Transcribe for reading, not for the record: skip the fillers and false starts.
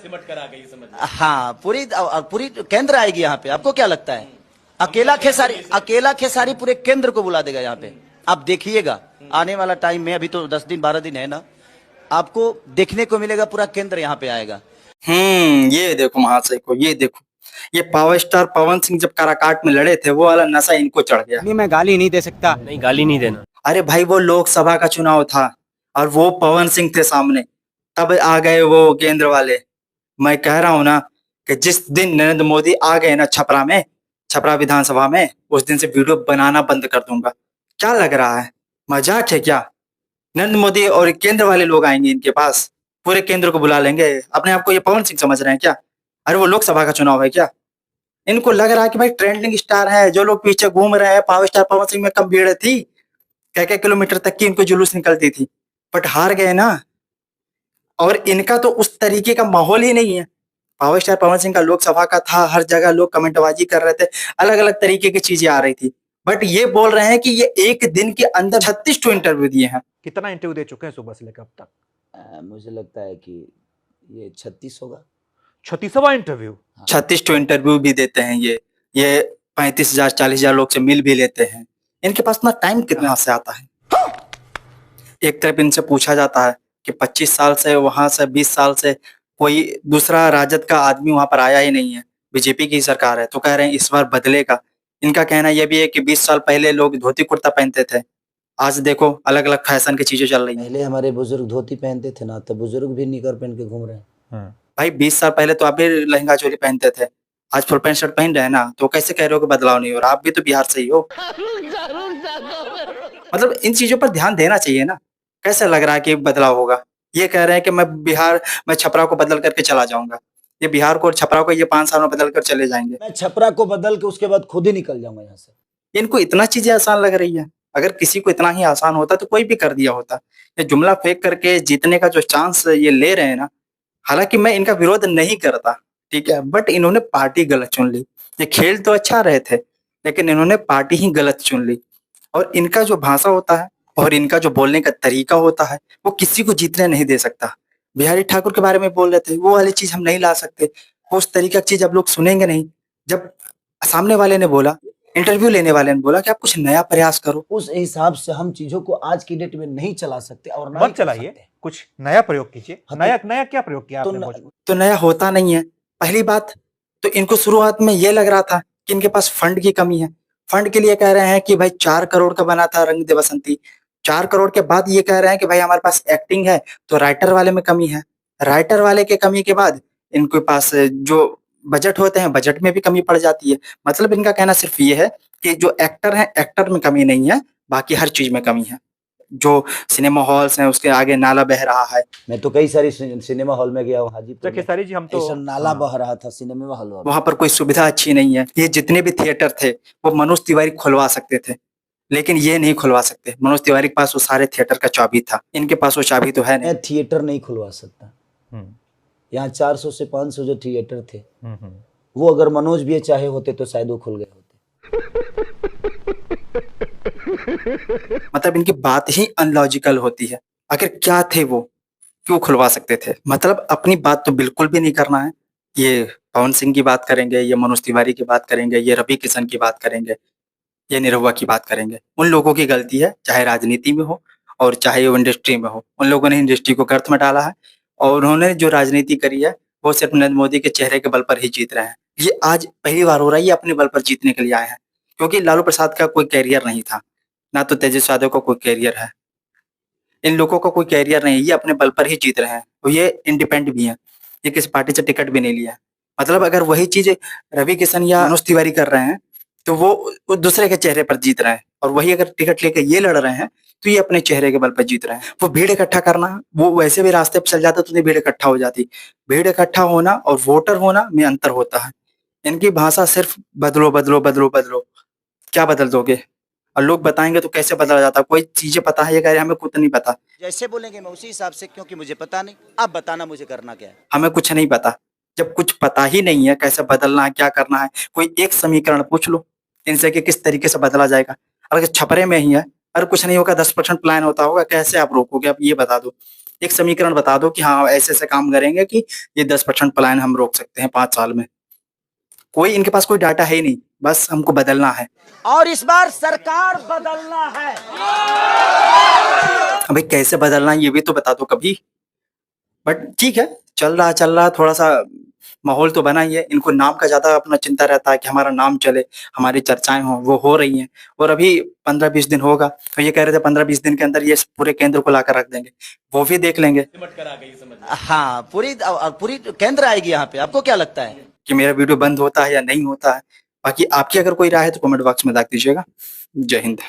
सिमट कर आ गई, समझ लो। हाँ, पूरी पूरी केंद्र आएगी यहाँ पे। आपको क्या लगता है? अकेला खेसारी पूरे केंद्र को बुला देगा यहाँ पे। आप देखिएगा आने वाला टाइम में, अभी तो 10 दिन 12 दिन है ना, आपको देखने को मिलेगा पूरा केंद्र यहाँ पे आएगा। ये देखो महाशय को, ये देखो, ये पावर स्टार पवन सिंह जब काराकाट में लड़े थे वो वाला नशा इनको चढ़ गया। नहीं, मैं गाली नहीं दे सकता। नहीं, गाली नहीं देना। अरे भाई वो लोकसभा का चुनाव था और वो पवन सिंह थे सामने, तब आ गए वो केंद्र वाले। मैं कह रहा हूं ना कि जिस दिन नरेंद्र मोदी आ गए ना छपरा विधानसभा में, उस दिन से वीडियो बनाना बंद कर दूंगा। क्या लग रहा है, मजाक है क्या? नरेंद्र मोदी और केंद्र वाले लोग आएंगे इनके पास, पूरे केंद्र को बुला लेंगे। अपने आप को ये पवन सिंह समझ रहे हैं क्या? अरे वो लोकसभा का चुनाव है क्या? इनको लग रहा है कि भाई ट्रेंडिंग स्टार है, जो लोग पीछे घूम रहे हैं, पावर स्टार पवन सिंह में कम भीड़ थी, क्या किलोमीटर तक की इनको जुलूस निकलती थी, बट हार गए ना। और इनका तो उस तरीके का माहौल ही नहीं है। पावर स्टार पवन सिंह का लोकसभा का था, हर जगह लोग कमेंटबाजी कर रहे थे, अलग अलग तरीके की चीजें आ रही थी, बट ये बोल रहे हैं कि ये एक दिन के अंदर 36 टू इंटरव्यू दिए हैं। कितना इंटरव्यू दे चुके हैं सुबह से लेकर अब तक? मुझे लगता है कि ये 36 होगा। 36वां इंटरव्यू? 36 टू इंटरव्यू भी देते हैं ये 35,000 40,000 लोग से मिल भी लेते हैं। इनके पास ना टाइम कितना से आता है? एक तरफ इनसे पूछा जाता है कि 25 साल से, वहां से 20 साल से कोई दूसरा राजद का आदमी वहां पर आया ही नहीं है, बीजेपी की सरकार है, तो कह रहे हैं इस बार बदलेगा। इनका कहना यह भी है कि 20 साल पहले लोग धोती कुर्ता पहनते थे, आज देखो अलग अलग फैशन की चीजें चल रही हैं। पहले हमारे बुजुर्ग धोती पहनते थे ना, तो बुजुर्ग भी निकर पहन के घूम रहे हैं। भाई 20 साल पहले तो आप भी लहंगा चोली पहनते थे, आज फुल पैंट शर्ट पहन रहे हैं ना, तो कैसे कह रहे हो कि बदलाव नहीं हो रहा? आप भी तो बिहार से ही हो। मतलब इन चीजों पर ध्यान देना चाहिए ना। कैसे लग रहा है कि बदलाव होगा? ये कह रहे हैं कि मैं छपरा को बदल करके चला जाऊंगा। ये बिहार को और छपरा को ये 5 साल में बदल कर चले जाएंगे। मैं छपरा को बदल के उसके बाद खुद ही निकल जाऊंगा यहाँ से। इनको इतना चीजें आसान लग रही है। अगर किसी को इतना ही आसान होता तो कोई भी कर दिया होता। ये जुमला फेंक करके जीतने का जो चांस ये ले रहे हैं ना, हालांकि मैं इनका विरोध नहीं करता, ठीक है, बट इन्होंने पार्टी गलत चुन ली। ये खेल तो अच्छा रहे थे, लेकिन इन्होंने पार्टी ही गलत चुन ली। और इनका जो भाषा होता है और इनका जो बोलने का तरीका होता है, वो किसी को जीतने नहीं दे सकता। बिहारी ठाकुर के बारे में बोल रहे थे, वो वाली चीज हम नहीं ला सकते। वो उस तरीका की चीज अब लोग सुनेंगे नहीं। जब सामने वाले ने बोला, इंटरव्यू लेने वाले ने बोला कि आप कुछ नया प्रयास करो, उस हिसाब से हम चीजों को आज की डेट में नहीं चला सकते और ना मत ही कर चलाइए, सकते। कुछ नया प्रयोग कीजिए। हाँ, नया क्या प्रयोग किया तो आपने न- भोजपुरी? तो नया होता नहीं है। पहली बात तो इनको शुरुआत में ये लग रहा था कि इनके पास फंड की कमी है। फंड के लिए कह रहे हैं कि भाई 4 करोड़ का बना था रंग दे बसंती। 4 करोड़ के बाद ये कह रहे हैं कि भाई हमारे पास एक्टिंग है, तो राइटर वाले में कमी है। राइटर वाले के कमी के बाद इनके पास जो बजट होते हैं, बजट में भी कमी पड़ जाती है। मतलब इनका कहना सिर्फ ये है कि जो एक्टर है, एक्टर में कमी नहीं है, बाकी हर चीज में कमी है। जो सिनेमा हॉल्स हैं उसके आगे नाला बह रहा है। मैं तो कई सारी सिनेमा हॉल में गया हूँ हाजीपुर में। खेसारी जी, हम तो ऐसा नाला बह रहा था सिनेमा हॉल में। वहां पर कोई सुविधा अच्छी नहीं है। ये जितने भी थिएटर थे वो मनोज तिवारी खुलवा सकते थे, लेकिन ये नहीं खुलवा सकते। मनोज तिवारी के पास वो सारे थिएटर का चाबी था, इनके पास वो चाबी तो है नहीं। मैं थिएटर नहीं खुलवा सकता। यहाँ 400 से 500 जो थिएटर थे, वो अगर मनोज भी चाहे होते तो शायद वो खुल गए होते। मतलब इनकी बात ही अनलॉजिकल होती है। अगर क्या थे वो, क्यों खुलवा सकते थे? मतलब अपनी बात तो बिल्कुल भी नहीं करना है। ये पवन सिंह की बात करेंगे, ये मनोज तिवारी की बात करेंगे, ये रवि किशन की बात करेंगे, ये निरहुआ की बात करेंगे। उन लोगों की गलती है, चाहे राजनीति में हो और चाहे वो इंडस्ट्री में हो। उन लोगों ने इंडस्ट्री को गर्त में डाला है और उन्होंने जो राजनीति करी है वो सिर्फ नरेंद्र मोदी के चेहरे के बल पर ही जीत रहे हैं। ये आज पहली बार हो रहा है, ये अपने बल पर जीतने के लिए आए हैं, क्योंकि लालू प्रसाद का कोई कैरियर नहीं था, ना तो तेजस्वी यादव का कोई कैरियर है। इन लोगों का कोई कैरियर नहीं है, ये अपने बल पर ही जीत रहे हैं और ये इंडिपेंडेंट भी है। ये किसी पार्टी से टिकट भी नहीं लिया है। मतलब अगर वही चीज रवि किशन या मनोज तिवारी कर रहे हैं तो वो दूसरे के चेहरे पर जीत रहे हैं, और वही अगर टिकट लेकर ये लड़ रहे हैं तो ये अपने चेहरे के बल पर जीत रहे हैं। वो भीड़ इकट्ठा करना, वो वैसे भी रास्ते पर चल जाता तो भीड़ इकट्ठा हो जाती। भीड़ इकट्ठा होना और वोटर होना में अंतर होता है। इनकी भाषा सिर्फ बदलो बदलो बदलो बदलो, क्या बदल दोगे? और लोग बताएंगे तो कैसे बदला जाता? कोई चीजें पता है, ये कह रहे हमें खुद नहीं पता। जैसे बोलेंगे मैं उसी हिसाब से, क्योंकि मुझे पता नहीं। आप बताना मुझे करना क्या है। हमें कुछ नहीं पता। जब कुछ पता ही नहीं है कैसे बदलना है, क्या करना है, कोई एक समीकरण पूछ लो इनसे कि किस तरीके से बदला जाएगा। अगर छपरे में ही है, अरे कुछ नहीं होगा, 10% प्लान होता होगा, कैसे आप रोकोगे? आप ये बता दो। एक समीकरण बता दो कि हाँ ऐसे ऐसे काम करेंगे कि ये 10% पलायन हम रोक सकते हैं 5 साल में। कोई इनके पास कोई डाटा है ही नहीं, बस हमको बदलना है। और इस बार सरकार बदलना है। भाई कैसे बदलना है ये भी तो बता दो कभी। बट ठीक है, चल रहा थोड़ा सा माहौल तो बना ही है। इनको नाम का ज्यादा अपना चिंता रहता है कि हमारा नाम चले, हमारी चर्चाएं हो, वो हो रही हैं। और अभी 15-20 दिन होगा तो ये कह रहे थे 15-20 दिन के अंदर ये पूरे केंद्र को लाकर रख देंगे, वो भी देख लेंगे सिमट कर आ गई समझ में। हाँ, पूरी केंद्र आएगी यहाँ पे। आपको क्या लगता है? कि मेरा वीडियो बंद होता है या नहीं होता है। बाकी आपकी अगर कोई राय है तो कमेंट बॉक्स में दाग दीजिएगा। जय हिंद।